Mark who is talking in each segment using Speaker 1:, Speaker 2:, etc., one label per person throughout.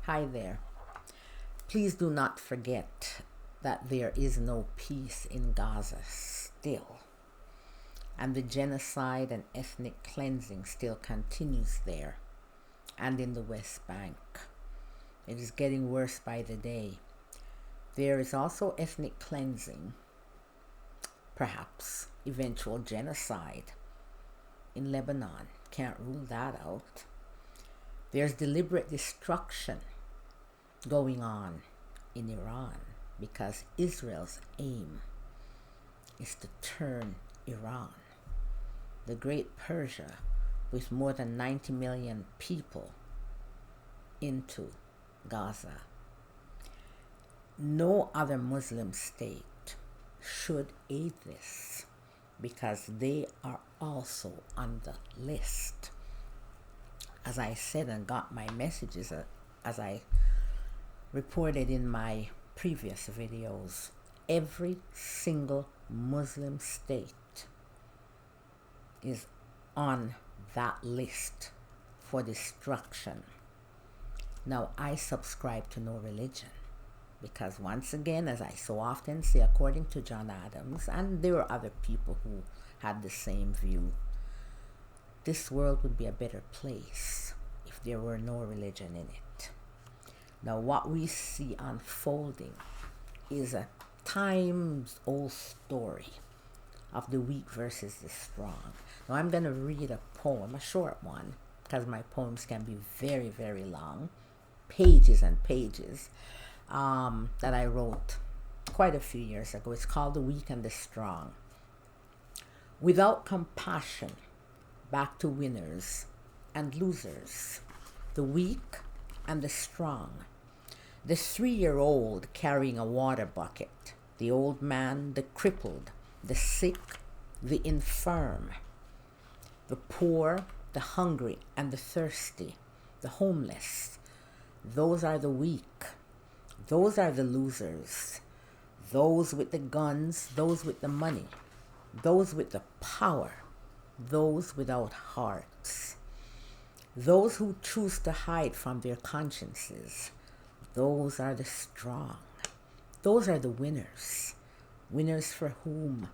Speaker 1: Hi there. Please do not forget that there is no peace in Gaza still, and the genocide and ethnic cleansing still continues there and in the West Bank. It is getting worse by the day. There is also ethnic cleansing, perhaps eventual genocide in Lebanon. Can't rule that out. There's deliberate destruction going on in Iran because Israel's aim is to turn Iran, the great Persia with more than 90 million people, into Gaza. No other Muslim state should aid this because they are also on the list. As I said and got my messages as I reported in my previous videos, every single Muslim state is on that list for destruction. Now, I subscribe to no religion because, once again, as I so often say, according to John Adams, and there were other people who had the same view, this world would be a better place if there were no religion in it. Now, what we see unfolding is a times-old story of the weak versus the strong. Now, I'm going to read a poem, a short one, because my poems can be very, very long, pages and pages, that I wrote quite a few years ago. It's called The Weak and the Strong. Without compassion, back to winners and losers, the weak and the strong. The 3-year-old carrying a water bucket, the old man, the crippled, the sick, the infirm, the poor, the hungry, and the thirsty, the homeless. Those are the weak. Those are the losers. Those with the guns, those with the money, those with the power, those without hearts. Those who choose to hide from their consciences. Those are the strong. Those are the winners. Winners for whom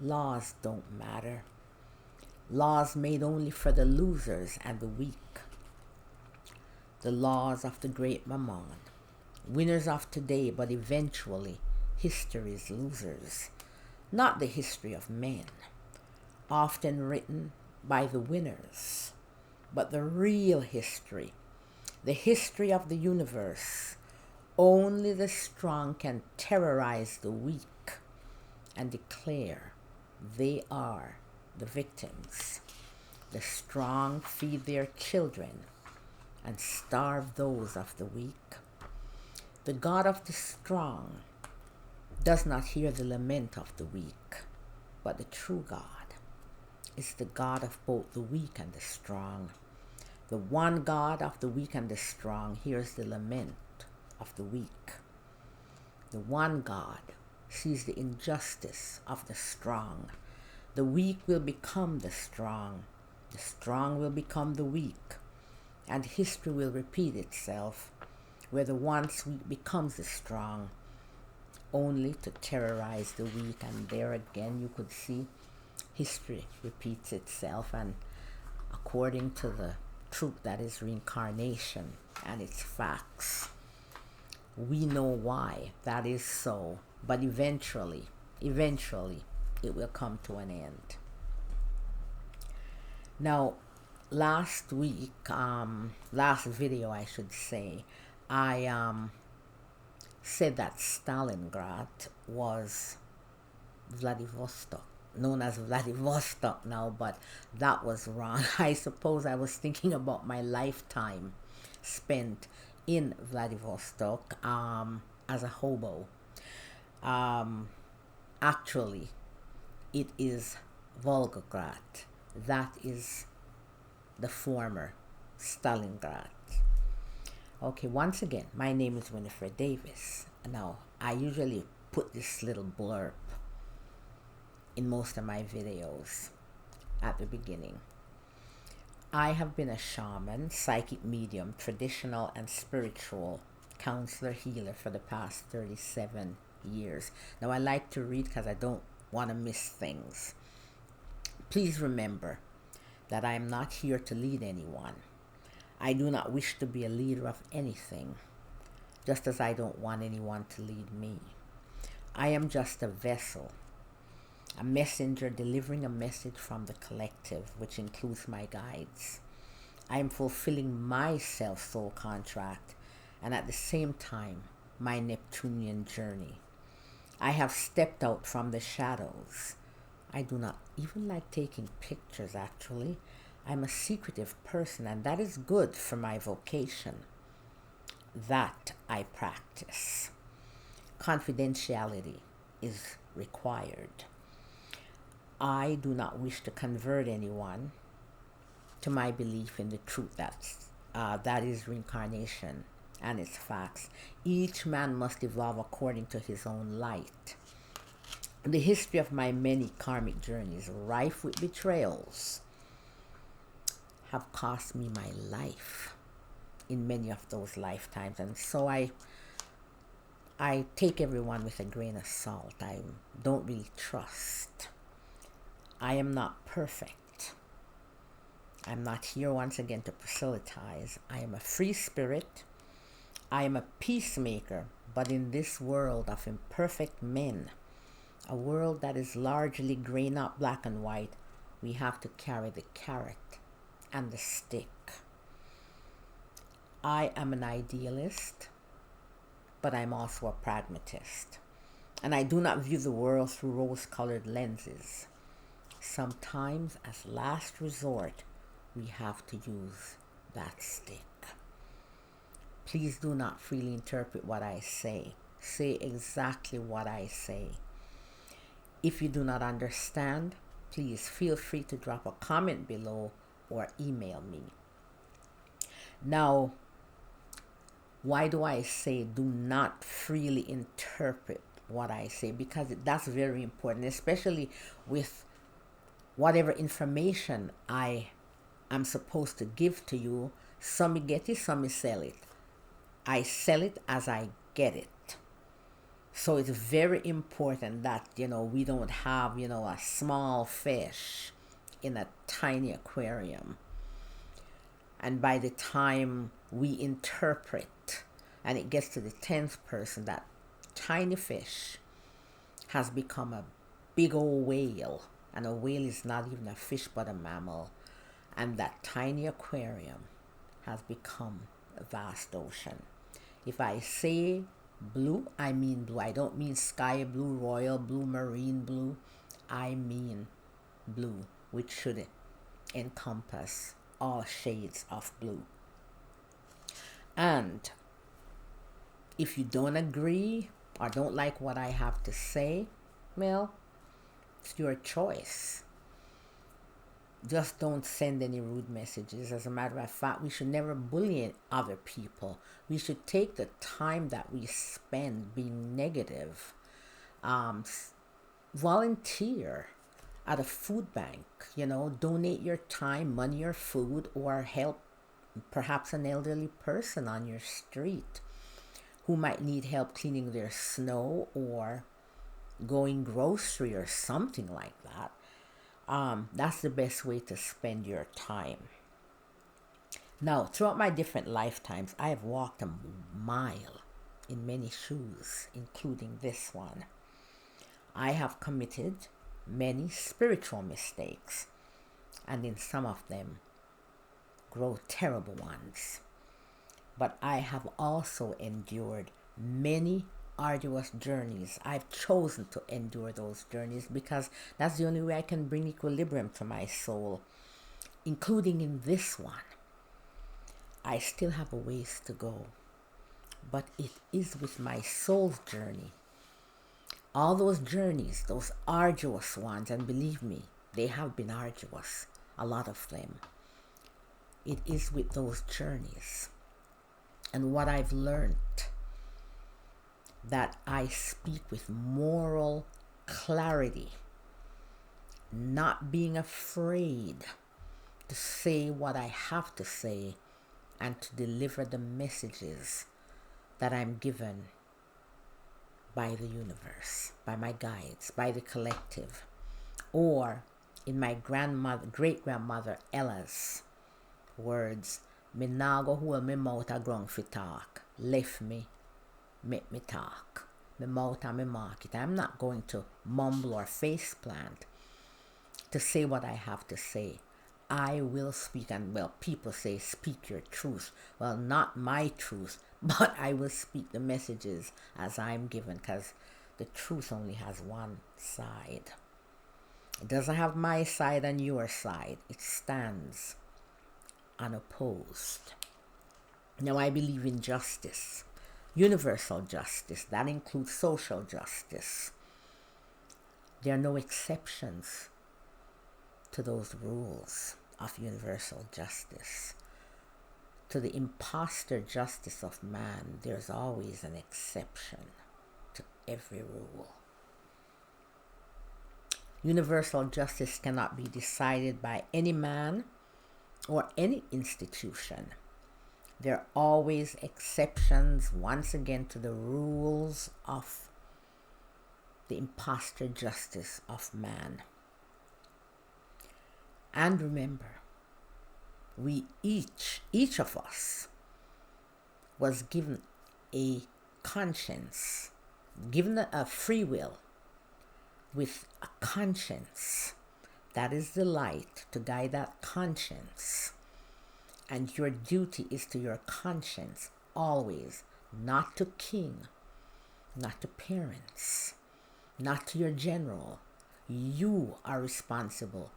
Speaker 1: laws don't matter. Laws made only for the losers and the weak. The laws of the great Mammon. Winners of today, but eventually history's losers. Not the history of men, often written by the winners, but the real history, the history of the universe. Only the strong can terrorize the weak and declare they are the victims. The strong feed their children and starve those of the weak. The God of the strong does not hear the lament of the weak, but the true God is the God of both the weak and the strong. The one God of the weak and the strong hears the lament of the weak. The one God sees the injustice of the strong. The weak will become the strong will become the weak, and history will repeat itself, where the once weak becomes the strong, only to terrorize the weak. And there again you could see history repeats itself, and according to the truth that is reincarnation and its facts, we know why that is so, but eventually it will come to an end. Now, last video I should say, I said that Stalingrad was Vladivostok, known as Vladivostok now, but that was wrong. I suppose I was thinking about my lifetime spent in Vladivostok as a hobo. Actually, it is Volgograd. That is the former Stalingrad. Okay, once again, my name is Winifred Davis. Now, I usually put this little blurb in most of my videos at the beginning. I have been a shaman, psychic medium, traditional and spiritual counselor, healer for the past 37 years. Now, I like to read because I don't want to miss things. Please remember that I am not here to lead anyone. I do not wish to be a leader of anything, just as I don't want anyone to lead me. I am just a vessel, a messenger delivering a message from the collective, which includes my guides. I am fulfilling my self-soul contract and at the same time my Neptunian journey. I have stepped out from the shadows. I do not even like taking pictures, actually. I'm a secretive person, and that is good for my vocation. That I practice. Confidentiality is required. I do not wish to convert anyone to my belief in the truth that is reincarnation and its facts. Each man must evolve according to his own light. The history of my many karmic journeys, rife with betrayals, have cost me my life in many of those lifetimes. And so I take everyone with a grain of salt. I don't really trust. I am not perfect. I'm not here once again to proselytize. I am a free spirit. I am a peacemaker, but in this world of imperfect men, a world that is largely gray, not black and white, we have to carry the carrot and the stick. I am an idealist, but I'm also a pragmatist. And I do not view the world through rose-colored lenses. Sometimes, as last resort, we have to use that stick. Please do not freely interpret what I say. Say exactly what I say. If you do not understand, please feel free to drop a comment below or email me. Now, why do I say do not freely interpret what I say? Because that's very important, especially with whatever information I am supposed to give to you. Some me get it, some me sell it. I sell it as I get it. So it's very important that, we don't have, a small fish in a tiny aquarium. And by the time we interpret and it gets to the 10th person, that tiny fish has become a big old whale. And a whale is not even a fish but a mammal. And that tiny aquarium has become a vast ocean. If I say blue, I mean blue. I don't mean sky blue, royal blue, marine blue. I mean blue, which should encompass all shades of blue. And if you don't agree or don't like what I have to say, well, it's your choice. Just don't send any rude messages. As a matter of fact, we should never bully other people. We should take the time that we spend being negative. Volunteer at a food bank, donate your time, money, or food, or help perhaps an elderly person on your street who might need help cleaning their snow or going grocery or something like that. That's the best way to spend your time. Now, throughout my different lifetimes, I have walked a mile in many shoes, including this one. I have committed many spiritual mistakes, and in some of them, grow terrible ones. But I have also endured many arduous journeys. I've chosen to endure those journeys because that's the only way I can bring equilibrium to my soul, including in this one. I still have a ways to go, but it is with my soul's journey. All those journeys, those arduous ones, and believe me, they have been arduous, a lot of them. It is with those journeys and what I've learned that I speak with moral clarity, not being afraid to say what I have to say and to deliver the messages that I'm given by the universe, by my guides, by the collective, or in my great-grandmother Ella's words, me nah go hold me mouth a grung fi talk, left me, make me talk. Me mouth and me market. I'm not going to mumble or face plant to say what I have to say. I will speak, and well, people say speak your truth. Well, not my truth, but I will speak the messages as I'm given, because the truth only has one side. It doesn't have my side and your side. It stands unopposed. Now, I believe in justice, universal justice. That includes social justice. There are no exceptions to those rules of universal justice. To the imposter justice of man, there's always an exception to every rule. Universal justice cannot be decided by any man or any institution. There are always exceptions, once again, to the rules of the imposter justice of man. And remember, we each of us was given a conscience, given a free will with a conscience. That is the light to guide that conscience. And your duty is to your conscience always, not to king, not to parents, not to your general. You are responsible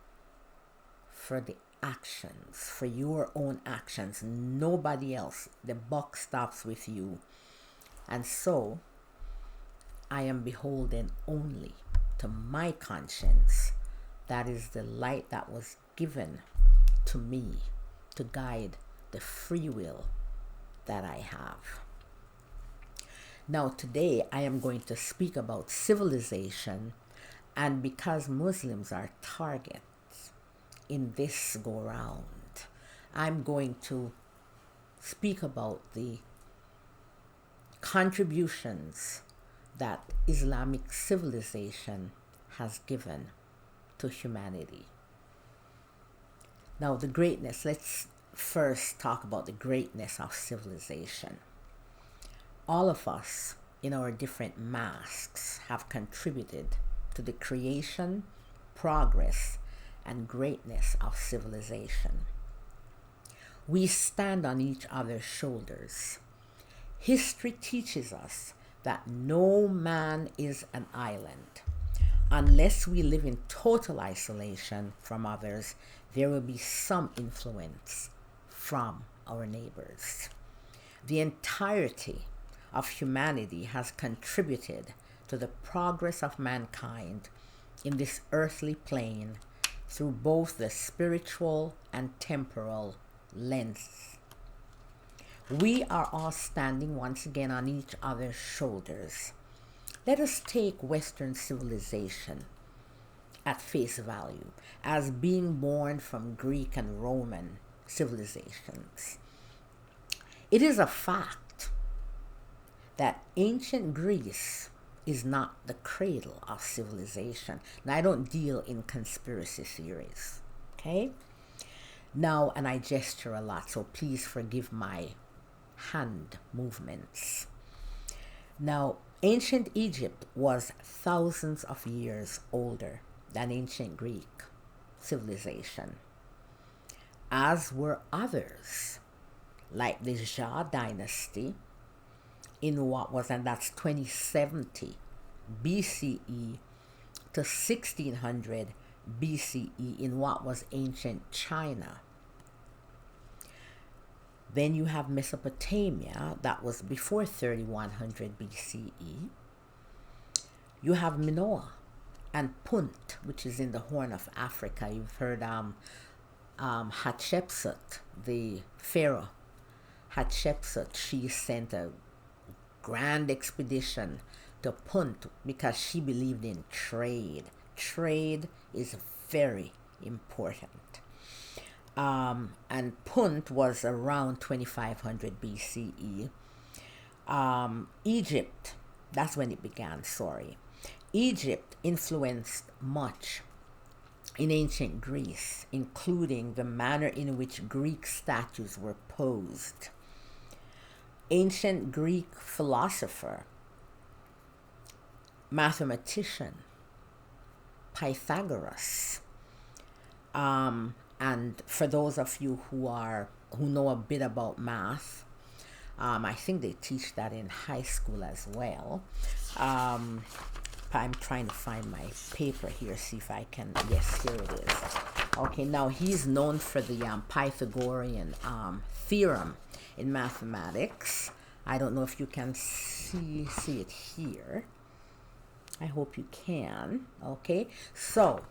Speaker 1: for the actions, for your own actions, nobody else. The buck stops with you. And so, I am beholden only to my conscience. That is the light that was given to me to guide the free will that I have. Now, today I am going to speak about civilization, and because Muslims are targets in this go-round, I'm going to speak about the contributions that Islamic civilization has given to humanity. Now, the greatness, let's first talk about the greatness of civilization. All of us, in our different masks, have contributed to the creation, progress, and greatness of civilization. We stand on each other's shoulders. History teaches us that no man is an island. Unless we live in total isolation from others, there will be some influence from our neighbors. The entirety of humanity has contributed to the progress of mankind in this earthly plane through both the spiritual and temporal lens. We are all standing once again on each other's shoulders. Let us take Western civilization at face value as being born from Greek and Roman civilizations. It is a fact that ancient Greece is not the cradle of civilization. Now, I don't deal in conspiracy theories, okay? Now, and I gesture a lot, so please forgive my hand movements. Now, ancient Egypt was thousands of years older than ancient Greek civilization, as were others, like the Shah dynasty in what was, and that's 2070 BCE to 1600 BCE in what was ancient China. Then you have Mesopotamia, that was before 3100 BCE. You have Minoa and Punt, which is in the Horn of Africa. You've heard Hatshepsut, the pharaoh. Hatshepsut, she sent a grand expedition to Punt because she believed in trade. Trade is very important. and Punt was around 2500 BCE. Egypt, that's when it began, sorry. Egypt influenced much in ancient Greece, including the manner in which Greek statues were posed. Ancient Greek philosopher, mathematician, Pythagoras, and for those of you who know a bit about math, I think they teach that in high school as well. I'm trying to find my paper here, see if I can. Yes, here it is. Okay, now he's known for the Pythagorean theorem in mathematics. I don't know if you can see it here. I hope you can. Okay, so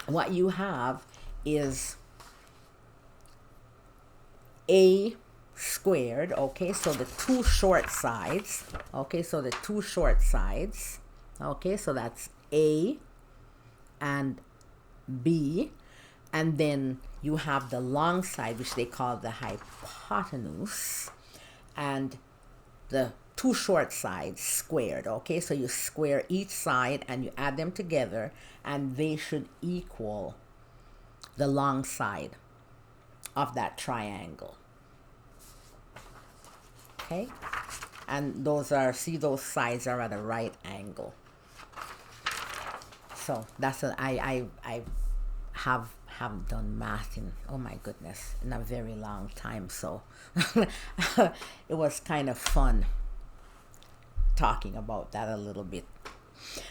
Speaker 1: what you have is a squared. Okay, so the two short sides. Okay, so the two short sides. Okay, so that's A and B, and then you have the long side, which they call the hypotenuse, and the two short sides squared. Okay, so you square each side and you add them together, and they should equal the long side of that triangle. Okay, and those sides are at a right angle. So that's I haven't done math in, oh my goodness, in a very long time. So it was kind of fun talking about that a little bit.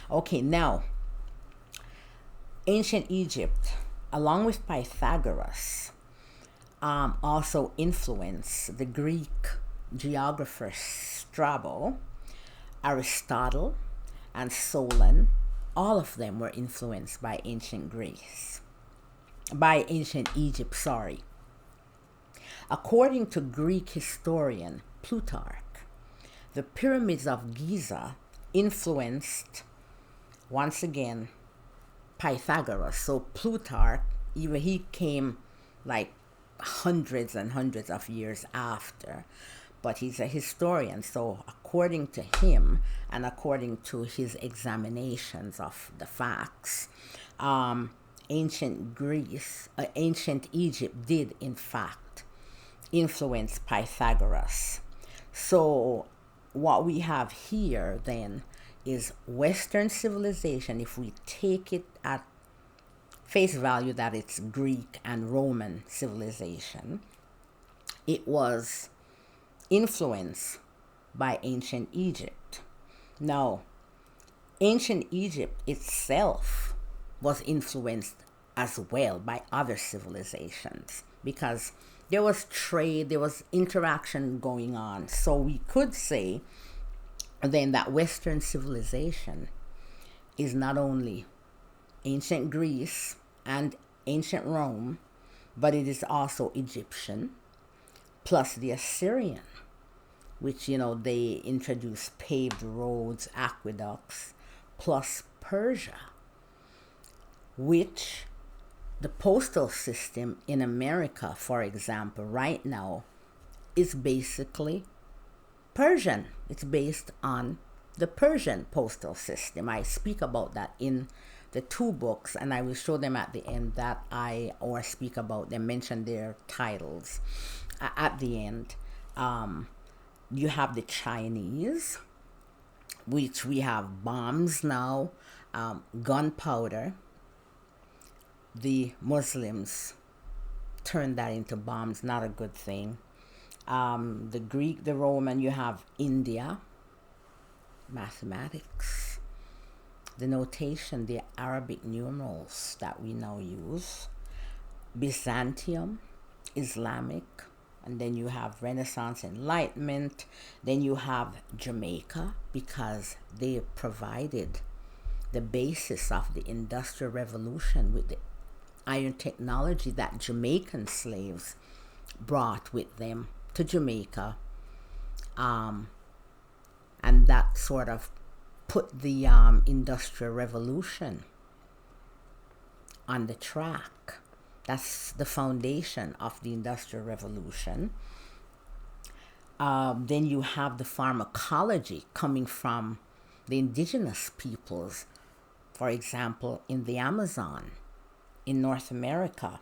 Speaker 1: Okay, now ancient Egypt, along with Pythagoras, also influenced the Greek geographer Strabo, Aristotle, and Solon. All of them were influenced by ancient Egypt, sorry. According to Greek historian Plutarch, the pyramids of Giza influenced, once again, Pythagoras. So Plutarch, he came like hundreds and hundreds of years after, but he's a historian. So according to him, and according to his examinations of the facts, ancient Egypt did in fact influence Pythagoras. So what we have here then is Western civilization. If we take it at face value that it's Greek and Roman civilization, it was influenced by ancient Egypt. Now, ancient Egypt itself was influenced as well by other civilizations because there was trade, there was interaction going on. So we could say then that Western civilization is not only ancient Greece and ancient Rome, but it is also Egyptian, plus the Assyrian, which, they introduced paved roads, aqueducts, plus Persia, which the postal system in America, for example, right now is basically Persian. It's based on the Persian postal system. I speak about that in the two books, and I will show them at the end that speak about them, mention their titles at the end. You have the Chinese, which we have bombs now, gunpowder. The Muslims turned that into bombs, not a good thing. The Greek, the Roman, you have India, mathematics, the notation, the Arabic numerals that we now use, Byzantium, Islamic, and then you have Renaissance, Enlightenment. Then you have Jamaica, because they provided the basis of the Industrial Revolution with the iron technology that Jamaican slaves brought with them to Jamaica. And that sort of put the Industrial Revolution on the track. That's the foundation of the Industrial Revolution. Then you have the pharmacology coming from the indigenous peoples, for example, in the Amazon, in North America,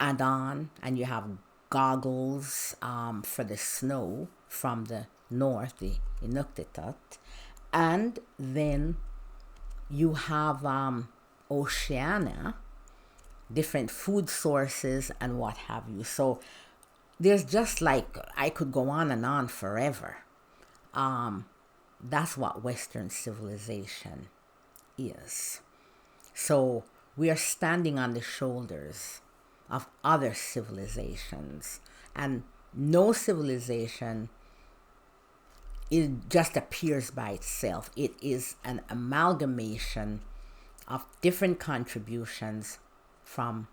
Speaker 1: and you have goggles for the snow from the north, the Inuktitut, and then you have Oceania, different food sources and what have you. So there's just like, I could go on and on forever. That's what Western civilization is. So we are standing on the shoulders of other civilizations, and no civilization, it just appears by itself. It is an amalgamation of different contributions from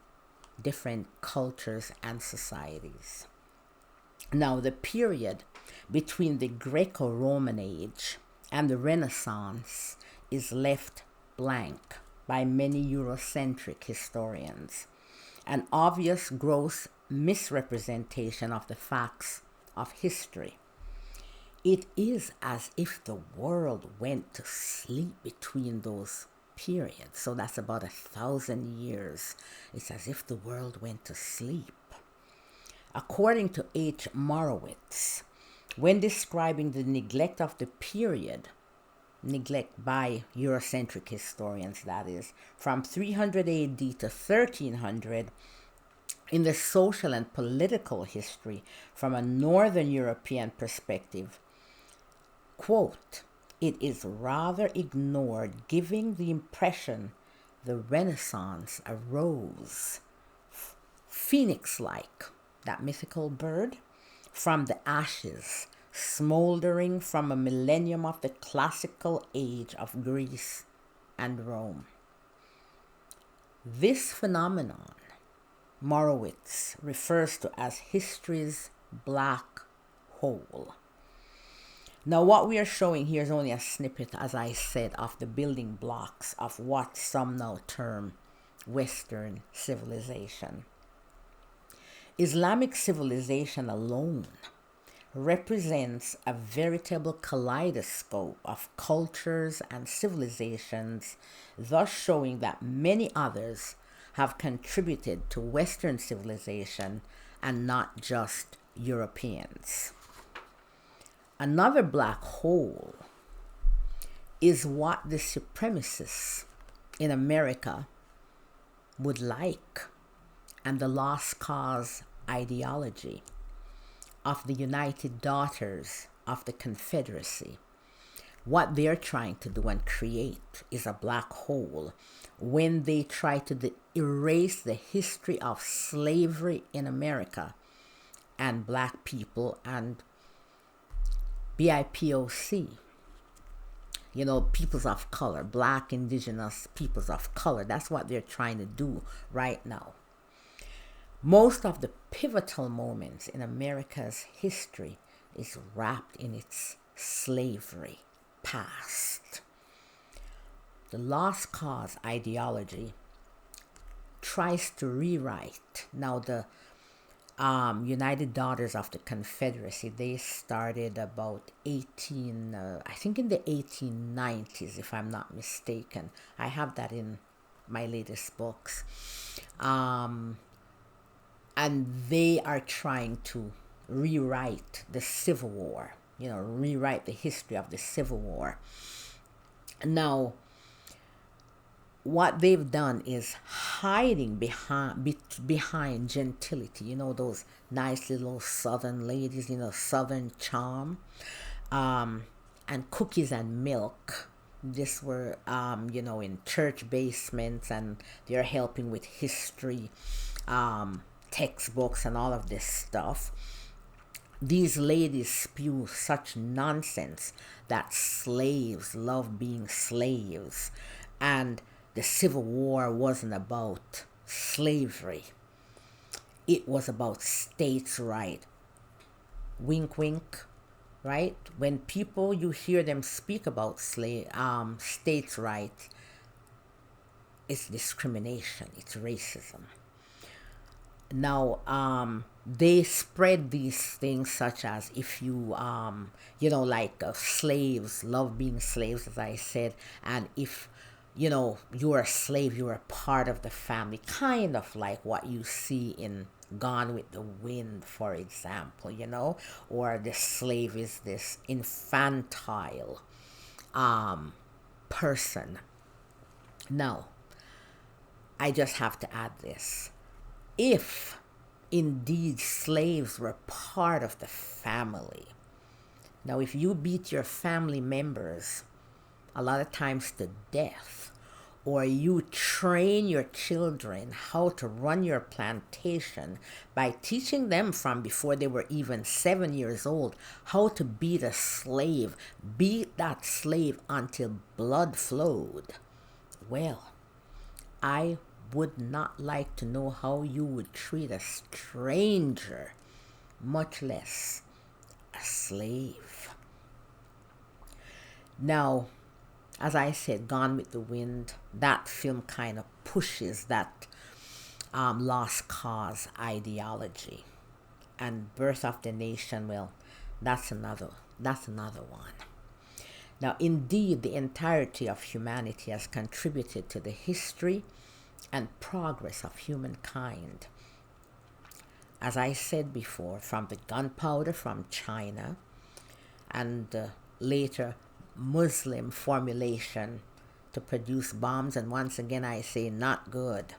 Speaker 1: different cultures and societies. Now, the period between the Greco-Roman age and the Renaissance is left blank by many Eurocentric historians, an obvious gross misrepresentation of the facts of history. It is as if the world went to sleep between those periods. So that's about 1,000 years. It's as if the world went to sleep. According to H. Morowitz, when describing the neglect of the period, neglect by Eurocentric historians, that is, from 300 AD to 1300, in the social and political history from a Northern European perspective, quote, it is rather ignored, giving the impression the Renaissance arose phoenix-like, that mythical bird, from the ashes, smoldering from a millennium of the classical age of Greece and Rome. This phenomenon, Morowitz refers to as history's black hole. Now, what we are showing here is only a snippet, as I said, of the building blocks of what some now term Western civilization. Islamic civilization alone represents a veritable kaleidoscope of cultures and civilizations, thus showing that many others have contributed to Western civilization and not just Europeans. Another black hole is what the supremacists in America would like, and the lost cause ideology of the United Daughters of the Confederacy. What they're trying to do and create is a black hole when they try to erase the history of slavery in America and black people and BIPOC, peoples of color, black, indigenous peoples of color. That's what they're trying to do right now. Most of the pivotal moments in America's history is wrapped in its slavery past. The lost cause ideology tries to rewrite. Now, the United Daughters of the Confederacy, they started about I think in the 1890s, if I'm not mistaken. I have that in my latest books. And they are trying to rewrite the Civil War, rewrite the history of the Civil War. Now, what they've done is hiding behind gentility, those nice little Southern ladies, Southern charm, and cookies and milk. This were, in church basements, and they're helping with history, textbooks and all of this stuff. These ladies spew such nonsense that slaves love being slaves, and the Civil War wasn't about slavery. It was about states' right. Wink, wink, right? When you hear them speak about states' right, it's discrimination, it's racism. Now, they spread these things such as if you, like slaves love being slaves, as I said, and if, you're a slave, you're a part of the family, kind of like what you see in Gone with the Wind, for example, or the slave is this infantile person. Now, I just have to add this. If indeed slaves were part of the family, now if you beat your family members a lot of times to death, or you train your children how to run your plantation by teaching them from before they were even 7 years old how to beat a slave, beat that slave until blood flowed, well, I would not like to know how you would treat a stranger, much less a slave. Now, as I said, Gone with the Wind, that film kind of pushes that lost cause ideology. And Birth of the Nation, well, that's another one. Now, indeed, the entirety of humanity has contributed to the history and progress of humankind. As I said before, from the gunpowder from China and later Muslim formulation to produce bombs, and once again I say not good.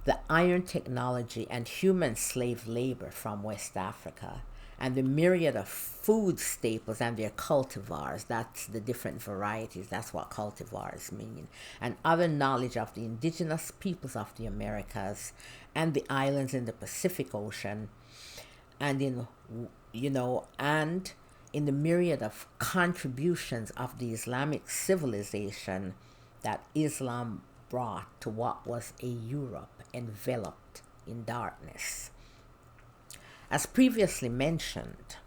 Speaker 1: The iron technology and human slave labor from West Africa, and the myriad of food staples and their cultivars, that's the different varieties, that's what cultivars mean, and other knowledge of the indigenous peoples of the Americas and the islands in the Pacific Ocean, and in the myriad of contributions of the Islamic civilization that Islam brought to what was a Europe enveloped in darkness. As previously mentioned,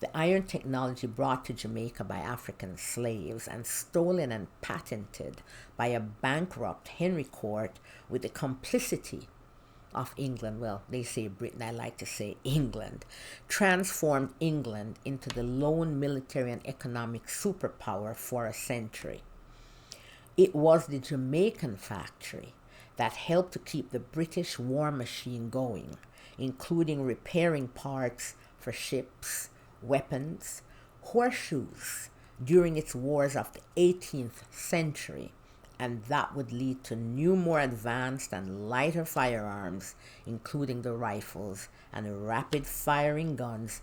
Speaker 1: the iron technology brought to Jamaica by African slaves and stolen and patented by a bankrupt Henry Court with the complicity of England, well, they say Britain, I like to say England, transformed England into the lone military and economic superpower for a century. It was the Jamaican factory that helped to keep the British war machine going, including repairing parts for ships, weapons, horseshoes during its wars of the 18th century, and that would lead to new, more advanced and lighter firearms, including the rifles and rapid-firing guns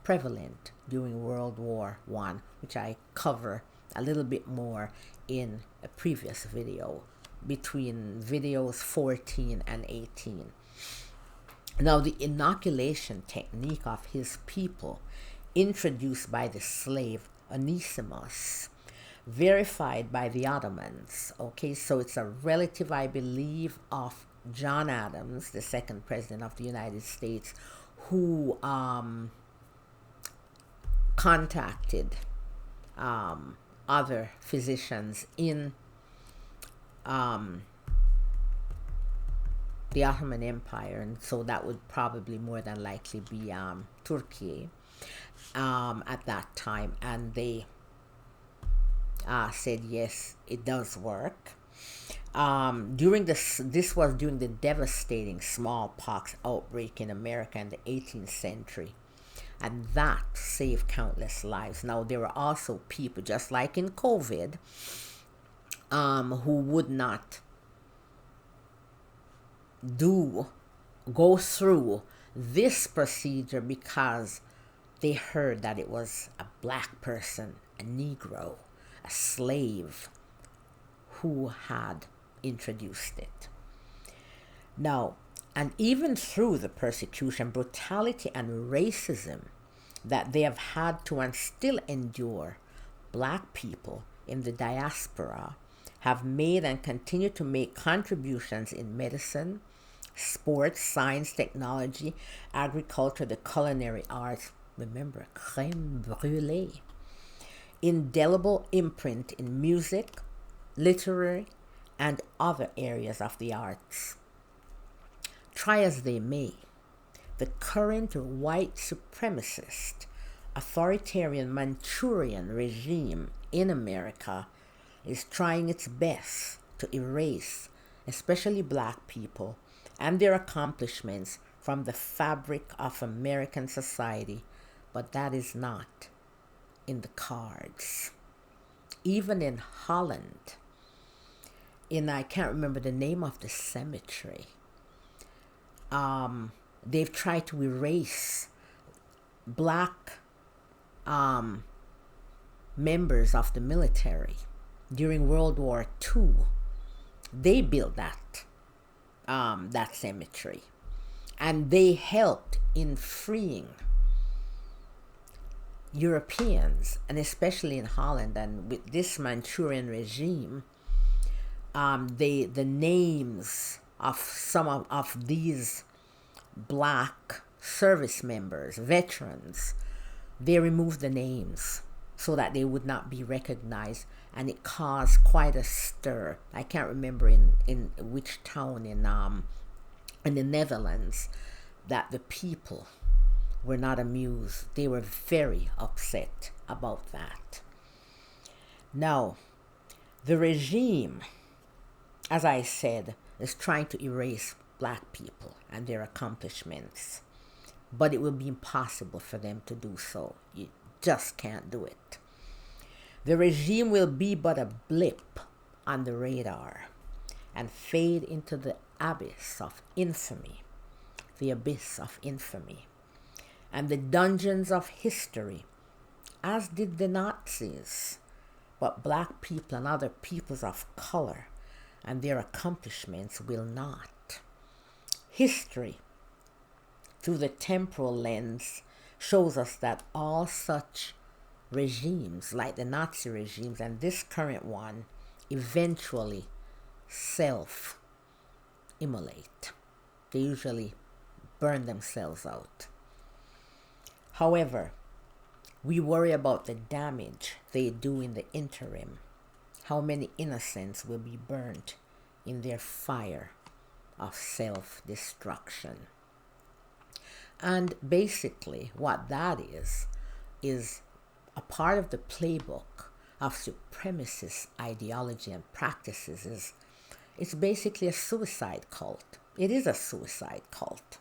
Speaker 1: prevalent during World War I, which I cover a little bit more in a previous video, between videos 14 and 18. Now, the inoculation technique of his people, introduced by the slave Onesimus, verified by the Ottomans. Okay, so it's a relative, I believe, of John Adams, the second president of the United States, who contacted other physicians in the Ottoman Empire, and so that would probably more than likely be Turkey at that time, and they said yes, it does work. This was during the devastating smallpox outbreak in America in the 18th century, and that saved countless lives. Now, there were also people, just like in COVID, who would not go through this procedure because they heard that it was a black person, a Negro, a slave who had introduced it. Now, and even through the persecution, brutality, and racism that they have had to and still endure, black people in the diaspora have made and continue to make contributions in medicine, sports, science, technology, agriculture, the culinary arts. Remember, crème brûlée. Indelible imprint in music, literary, and other areas of the arts. Try as they may, the current white supremacist, authoritarian Manchurian regime in America is trying its best to erase especially black people and their accomplishments from the fabric of American society, but that is not in the cards. Even in Holland, I can't remember the name of the cemetery, they've tried to erase black members of the military during World War II. They built that cemetery, and they helped in freeing Europeans, and especially in Holland. And with this Manchurian regime, the names of some of these black service members, veterans, they removed the names so that they would not be recognized, and it caused quite a stir. I can't remember in which town in the Netherlands that the people were not amused. They were very upset about that. Now, the regime, as I said, is trying to erase black people and their accomplishments, but it will be impossible for them to do so. You just can't do it. The regime will be but a blip on the radar and fade into the abyss of infamy, and the dungeons of history, as did the Nazis. But black people and other peoples of color and their accomplishments will not. History, through the temporal lens, shows us that all such regimes, like the Nazi regimes and this current one, eventually self-immolate. They usually burn themselves out. However, we worry about the damage they do in the interim. How many innocents will be burnt in their fire of self-destruction? And basically what that is a part of the playbook of supremacist ideology and practices. It's basically a suicide cult. It is a suicide cult.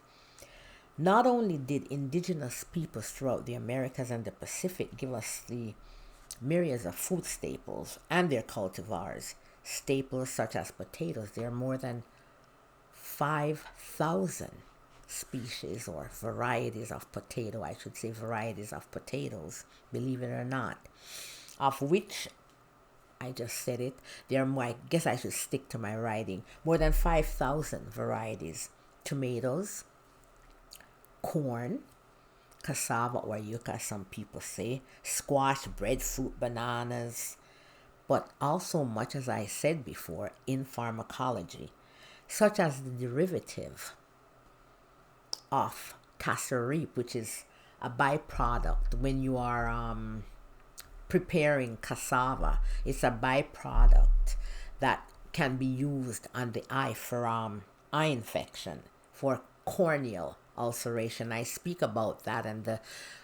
Speaker 1: Not only did indigenous peoples throughout the Americas and the Pacific give us the myriads of food staples and their cultivars, staples such as potatoes. There are more than 5,000 species or varieties of potato, I should say varieties of potatoes, believe it or not, of which, I just said it, there are more, I guess I should stick to my writing, more than 5,000 varieties. Tomatoes, corn, cassava or yucca, some people say, squash, breadfruit, bananas, but also much, as I said before, in pharmacology, such as the derivative of castor which is a byproduct when you are preparing cassava. It's a byproduct that can be used on the eye for eye infection, for corneal ulceration. I speak about that, and the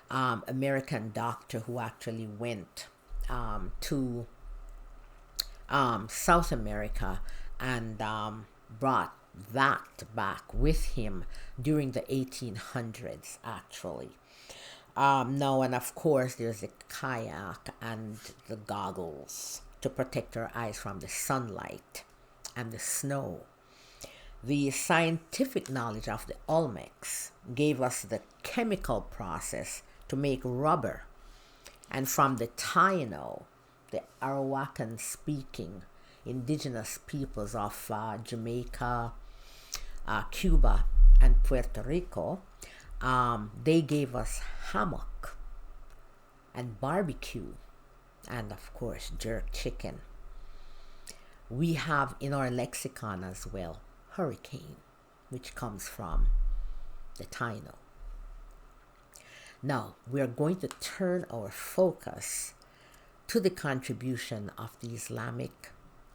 Speaker 1: American doctor who actually went to South America and brought that back with him during the 1800s, actually. Now, and of course, there's the kayak and the goggles to protect our eyes from the sunlight and the snow. The scientific knowledge of the Olmecs gave us the chemical process to make rubber. And from the Taino, the Arawakan-speaking indigenous peoples of Jamaica, Cuba, and Puerto Rico, they gave us hammock and barbecue and, of course, jerk chicken. We have in our lexicon as well hurricane, which comes from the Taino. Now, we are going to turn our focus to the contribution of the Islamic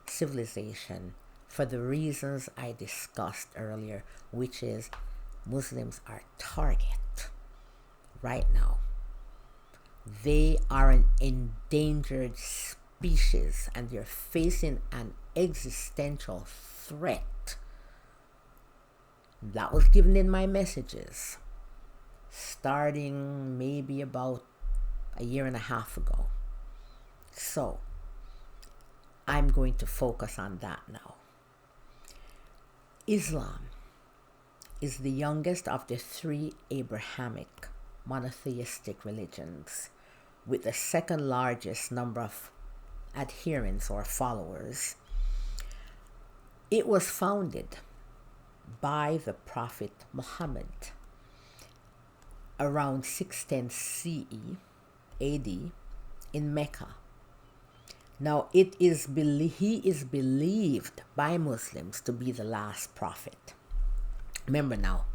Speaker 1: civilization for the reasons I discussed earlier, which is Muslims are target right now. They are an endangered species and they're facing an existential threat. That was given in my messages starting maybe about a year and a half ago. So I'm going to focus on that now. Islam is the youngest of the three Abrahamic monotheistic religions, with the second largest number of adherents or followers. It was founded by the Prophet Muhammad around 610 CE AD in Mecca. Now he is believed by Muslims to be the last prophet. Remember now,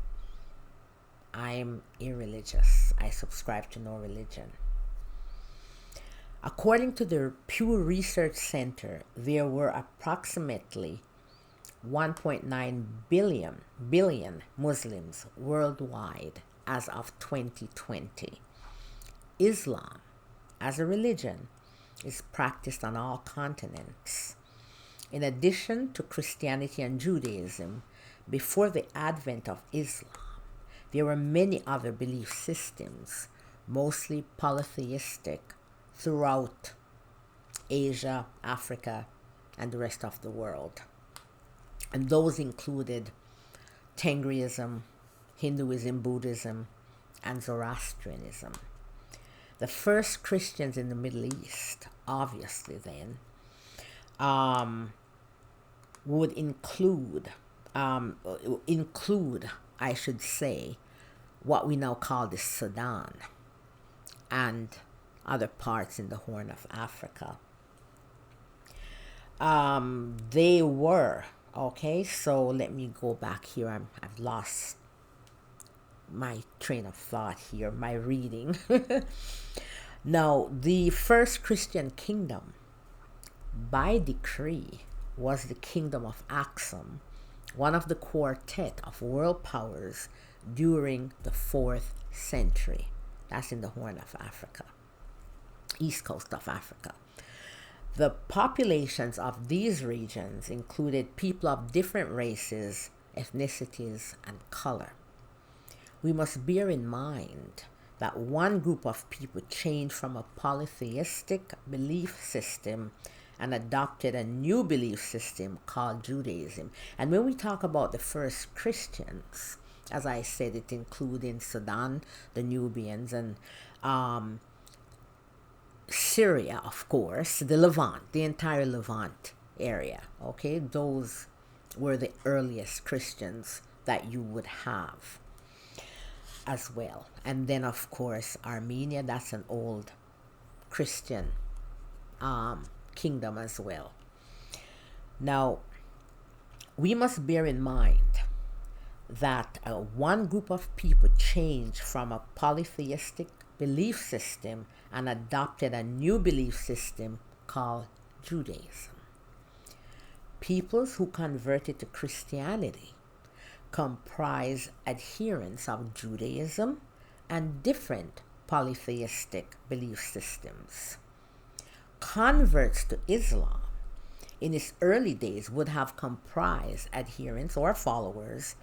Speaker 1: I'm irreligious. I subscribe to no religion. According to the Pew Research Center, there were approximately 1.9 billion Muslims worldwide as of 2020. Islam, as a religion, is practiced on all continents. In addition to Christianity and Judaism, before the advent of Islam, there were many other belief systems, mostly polytheistic, throughout Asia, Africa, and the rest of the world. And those included Tengriism, Hinduism, Buddhism, and Zoroastrianism. The first Christians in the Middle East, obviously then, would include, I should say, what we now call the Sudan and other parts in the Horn of Africa. They were, okay, so let me go back here. I've lost my train of thought here, my reading. Now, the first Christian kingdom, by decree, was the kingdom of Aksum, one of the quartet of world powers during the 4th century. That's in the Horn of Africa, east coast of Africa. The populations of these regions included people of different races, ethnicities, and color. We must bear in mind that one group of people changed from a polytheistic belief system and adopted a new belief system called Judaism. And when we talk about the first Christians, as I said, it included Sudan, the Nubians, and Syria, of course, the Levant, the entire Levant area. Okay, those were the earliest Christians that you would have as well. And then, of course, Armenia, that's an old Christian kingdom as well. Now, we must bear in mind that one group of people changed from a polytheistic belief system and adopted a new belief system called Judaism. Peoples who converted to Christianity comprise adherents of Judaism and different polytheistic belief systems. Converts to Islam in its early days would have comprised adherents or followers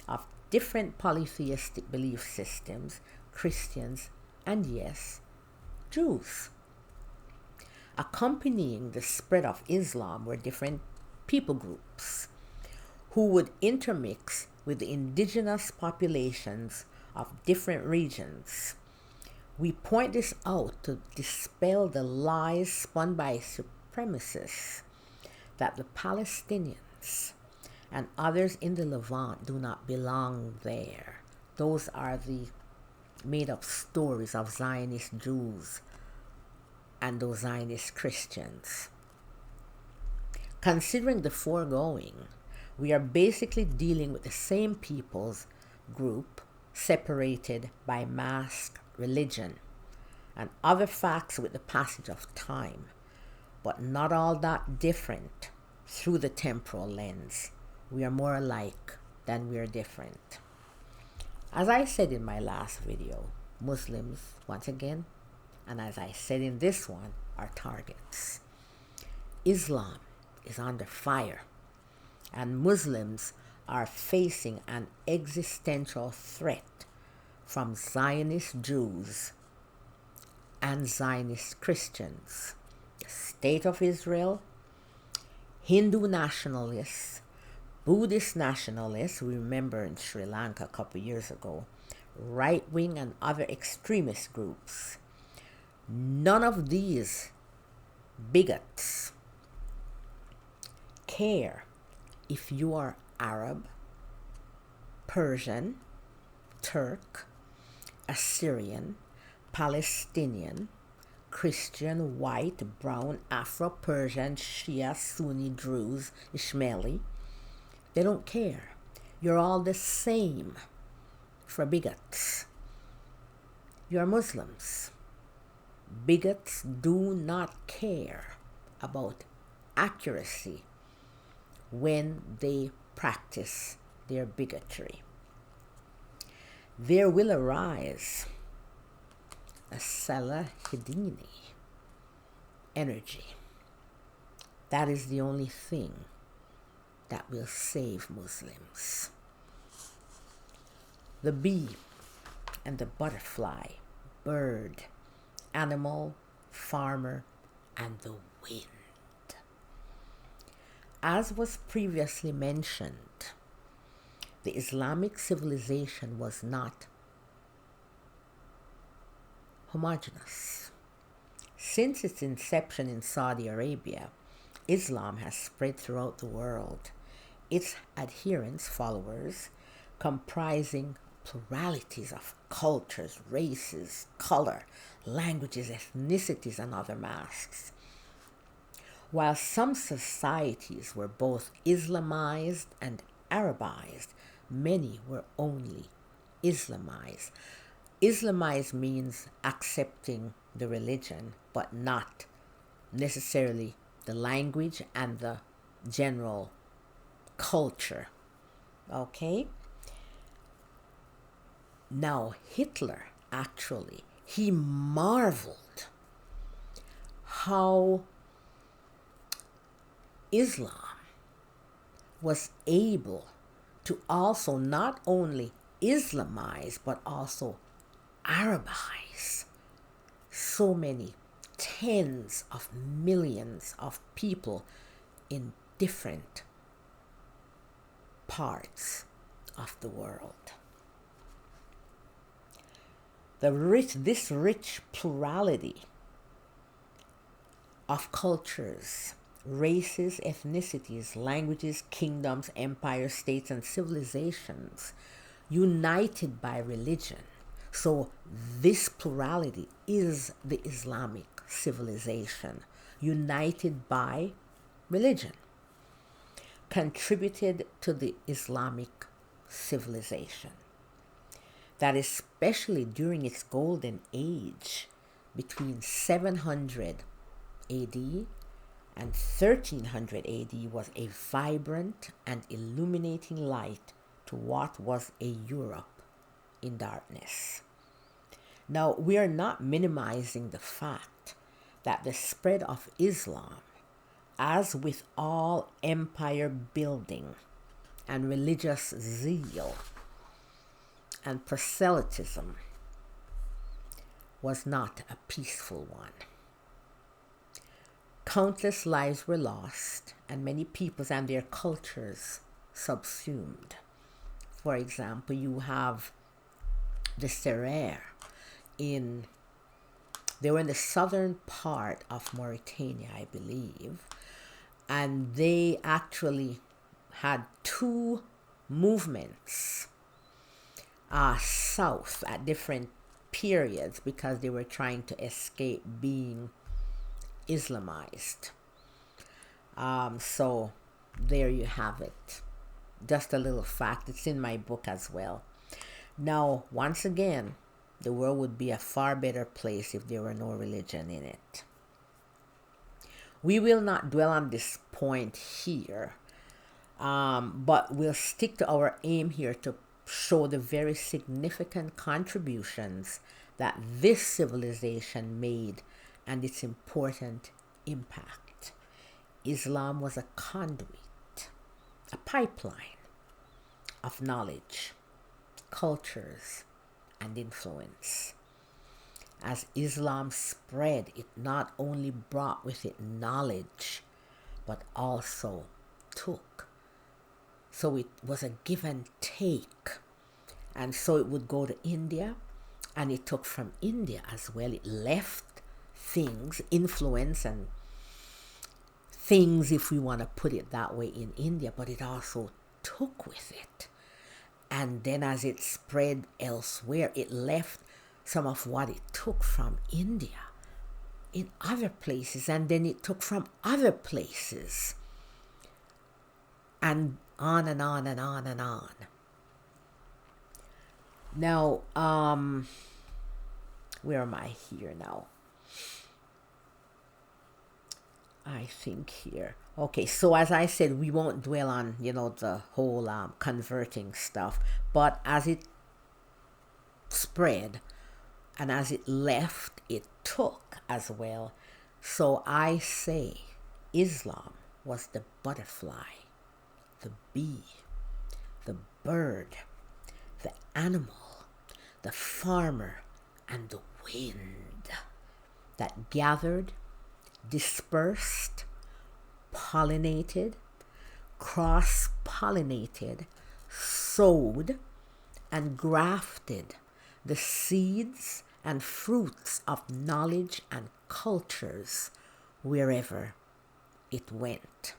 Speaker 1: of different polytheistic belief systems, Christians, and yes, Jews. Accompanying the spread of Islam were different people groups who would intermix with the indigenous populations of different regions. We point this out to dispel the lies spun by supremacists that the Palestinians and others in the Levant do not belong there. Those are the made-up stories of Zionist Jews and those Zionist Christians. Considering the foregoing, we are basically dealing with the same people's group separated by mask, religion, and other facts with the passage of time, but not all that different through the temporal lens. We are more alike than we are different. As I said in my last video, Muslims, once again, and as I said in this one, are targets. Islam is under fire, and Muslims are facing an existential threat from Zionist Jews and Zionist Christians, the State of Israel, Hindu nationalists, Buddhist nationalists, we remember in Sri Lanka a couple years ago, right-wing and other extremist groups. None of these bigots care if you are Arab, Persian, Turk, Assyrian, Palestinian, Christian, white, brown, Afro-Persian, Shia, Sunni, Druze, Ishmaeli. They don't care. You're all the same for bigots. You're Muslims. Bigots do not care about accuracy when they practice their bigotry. There will arise a Salahidini energy. That is the only thing that will save Muslims. The bee and the butterfly, bird, animal, farmer, and the wind. As was previously mentioned, the Islamic civilization was not homogeneous. Since its inception in Saudi Arabia, Islam has spread throughout the world. Its adherents, followers, comprising pluralities of cultures, races, color, languages, ethnicities, and other masks. While some societies were both Islamized and Arabized, many were only Islamized. Islamized means accepting the religion, but not necessarily the language and the general culture. Okay? Now, Hitler, actually, he marveled how Islam was able to also not only Islamize, but also Arabize so many tens of millions of people in different parts of the world. This rich plurality of cultures, races, ethnicities, languages, kingdoms, empires, states, and civilizations united by religion. So this plurality is the Islamic civilization, united by religion, contributed to the Islamic civilization. That especially during its golden age, between 700 AD and 1300 AD, was a vibrant and illuminating light to what was a Europe in darkness. Now, we are not minimizing the fact that the spread of Islam, as with all empire building and religious zeal and proselytism, was not a peaceful one. Countless lives were lost, and many peoples and their cultures subsumed. For example, you have the Serer they were in the southern part of Mauritania, I believe, and they actually had two movements south at different periods because they were trying to escape being Islamized. So there you have it. Just a little fact. It's in my book as well. Now, once again, the world would be a far better place if there were no religion in it. We will not dwell on this point here. But we'll stick to our aim here to show the very significant contributions that this civilization made and its important impact. Islam was a conduit, a pipeline of knowledge, cultures, and influence. As Islam spread, it not only brought with it knowledge, but also took. So it was a give and take. And so it would go to India, and it took from India as well. It left things, influence and things, if we want to put it that way, in India, but it also took with it. And then as it spread elsewhere, it left some of what it took from India in other places, and then it took from other places, and on and on and on and on. Now, where am I here now? I think here. Okay, so as I said, we won't dwell on, the whole converting stuff, but as it spread and as it left, it took as well. So I say Islam was the butterfly, the bee, the bird, the animal, the farmer, and the wind that gathered, dispersed, pollinated, cross-pollinated, sowed, and grafted the seeds and fruits of knowledge and cultures wherever it went.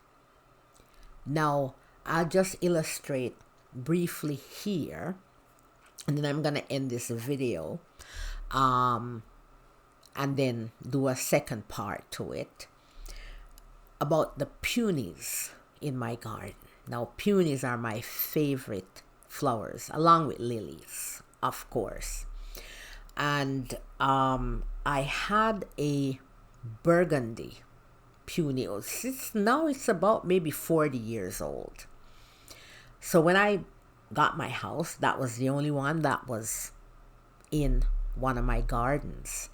Speaker 1: Now, I'll just illustrate briefly here, and then I'm going to end this video, and then do a second part to it about the peonies in my garden. Now, peonies are my favorite flowers, along with lilies, of course. And I had a burgundy peony. It's about maybe 40 years old. So when I got my house, that was the only one that was in one of my gardens.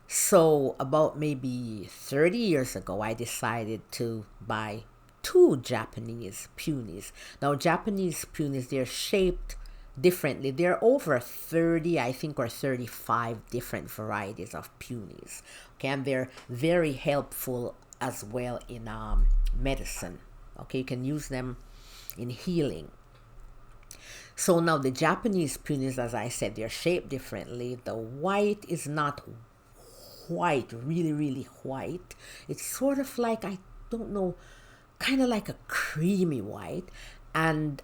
Speaker 1: So about maybe 30 years ago, I decided to buy 2 Japanese peonies. Now, Japanese peonies, they're shaped differently. There are over 30, I think, or 35 different varieties of peonies. Okay, and they're very helpful as well in medicine. Okay, you can use them in healing. So now the Japanese peonies, as I said, they're shaped differently. The white is not white, really, really white. It's sort of like, I don't know, kind of like a creamy white. And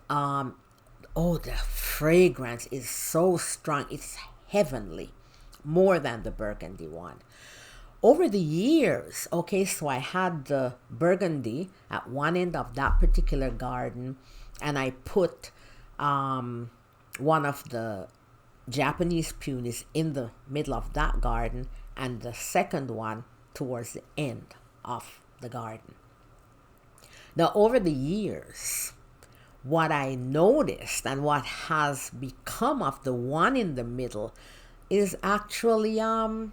Speaker 1: the fragrance is so strong. It's heavenly, more than the burgundy one. Over the years, okay, so I had the burgundy at one end of that particular garden, and I put one of the Japanese peonies in the middle of that garden, and the second one towards the end of the garden. Now, over the years, what I noticed and what has become of the one in the middle is actually, I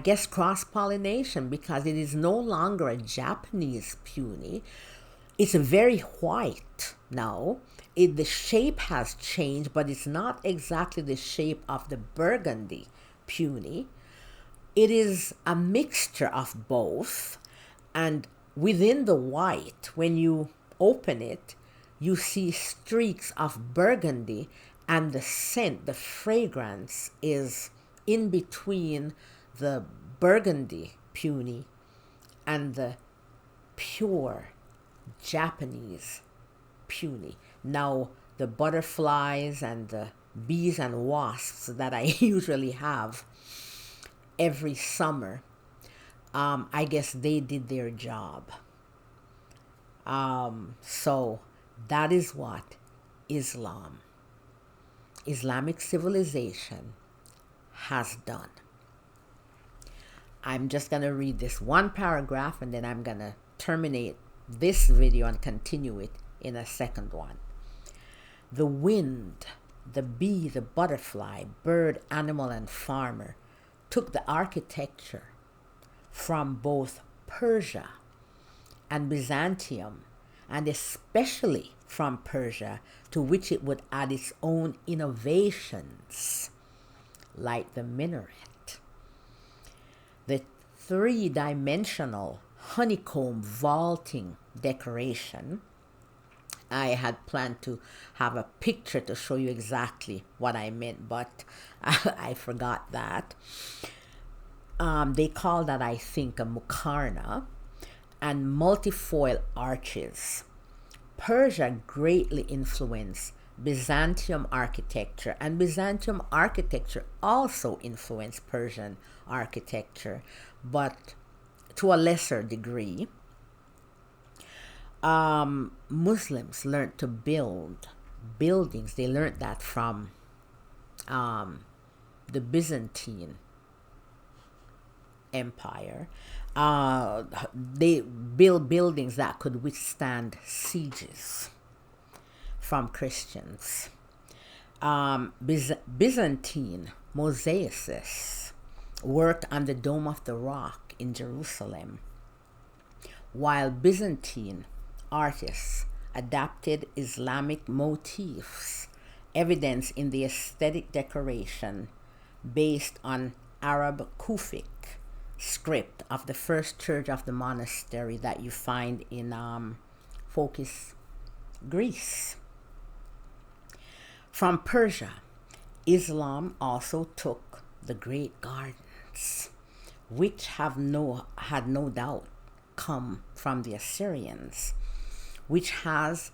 Speaker 1: guess, cross-pollination, because it is no longer a Japanese peony. It's very white now. The shape has changed, but it's not exactly the shape of the burgundy peony. It is a mixture of both, and within the white, when you open it, you see streaks of burgundy, and the scent, the fragrance, is in between the burgundy peony and the pure Japanese peony. Now, the butterflies and the bees and wasps that I usually have every summer, I guess they did their job. So that is what Islamic civilization has done. I'm just going to read this one paragraph and then I'm going to terminate this video and continue it in a second one. The wind, the bee, the butterfly, bird, animal, and farmer took the architecture from both Persia and Byzantium, and especially from Persia, to which it would add its own innovations, like the minaret. The three-dimensional honeycomb vaulting decoration, I had planned to have a picture to show you exactly what I meant, but I forgot that. They call that, I think, a mukarna, and multifoil arches. Persia greatly influenced Byzantium architecture, and Byzantium architecture also influenced Persian architecture, but to a lesser degree. Muslims learned to build buildings. They learned that from the Byzantine Empire. They built buildings that could withstand sieges from Christians. Byzantine mosaicists worked on the Dome of the Rock in Jerusalem, while Byzantine artists adapted Islamic motifs, evidence in the aesthetic decoration based on Arab Kufic script of the first church of the monastery that you find in Phocis, Greece. From Persia, Islam also took the great gardens, which had no doubt come from the Assyrians, which has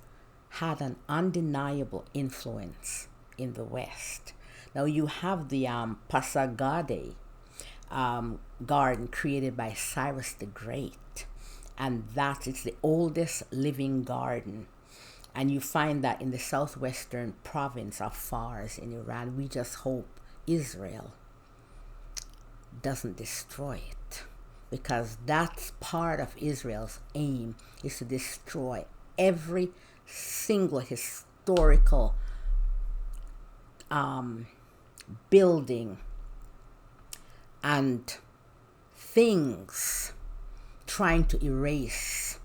Speaker 1: had an undeniable influence in the West. Now you have the Pasargadae garden created by Cyrus the Great, and it's the oldest living garden. And you find that in the southwestern province of Fars in Iran. We just hope Israel doesn't destroy it, because that's part of Israel's aim, is to destroy every single historical building and things trying to erase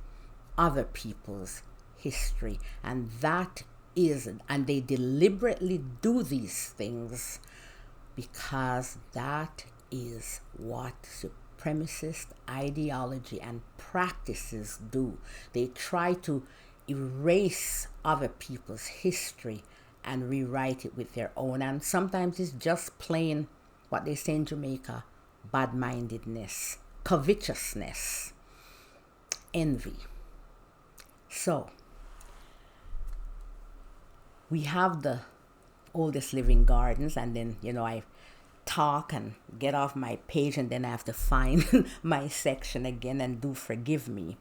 Speaker 1: other people's history. And they deliberately do these things because that is what supremacist ideology and practices do. They try to erase other people's history and rewrite it with their own. And sometimes it's just plain what they say in Jamaica, bad-mindedness, covetousness, envy. So, we have the oldest living gardens, and then, I talk and get off my page, and then I have to find my section again, and do forgive me.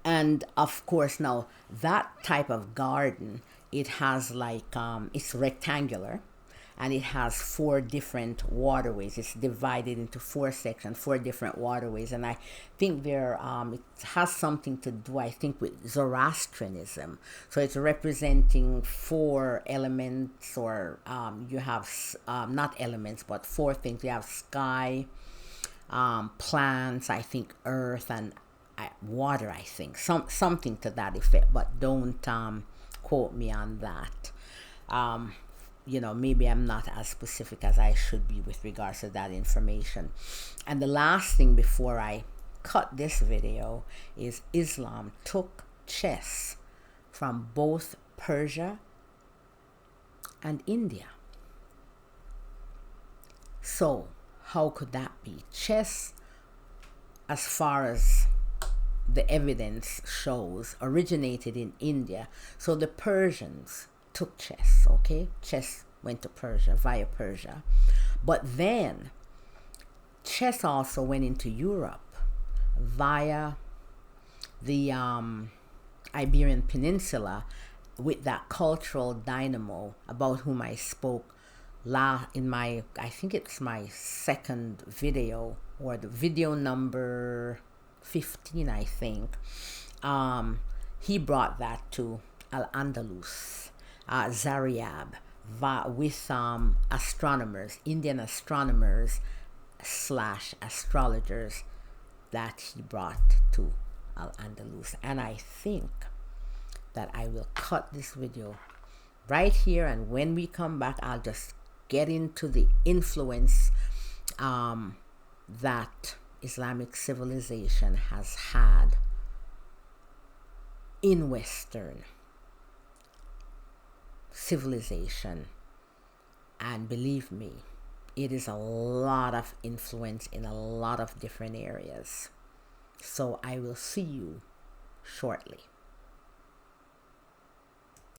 Speaker 1: And of course, now that type of garden, it has it's rectangular, and it has 4 different waterways. It's divided into 4 sections, 4 different waterways, and I think it has something to do, I think, with Zoroastrianism. So it's representing 4 elements, or you have not elements, but 4 things. You have sky, plants, I think earth, and water, I think, something to that effect, but don't quote me on that. Maybe I'm not as specific as I should be with regards to that information. And the last thing before I cut this video is Islam took chess from both Persia and India. So how could that be? Chess, as far as the evidence shows, originated in India. So the Persians took chess, okay? Chess went to Persia, via Persia. But then, chess also went into Europe via the Iberian Peninsula with that cultural dynamo about whom I spoke in my, I think it's my second video, or the video number 15, I think. He brought that to Al-Andalus, Zaryab, with astronomers, Indian astronomers / astrologers, that he brought to Al-Andalus. And I think that I will cut this video right here, and when we come back, I'll just get into the influence that Islamic civilization has had in Western civilization. And believe me, it is a lot of influence in a lot of different areas. So I will see you shortly.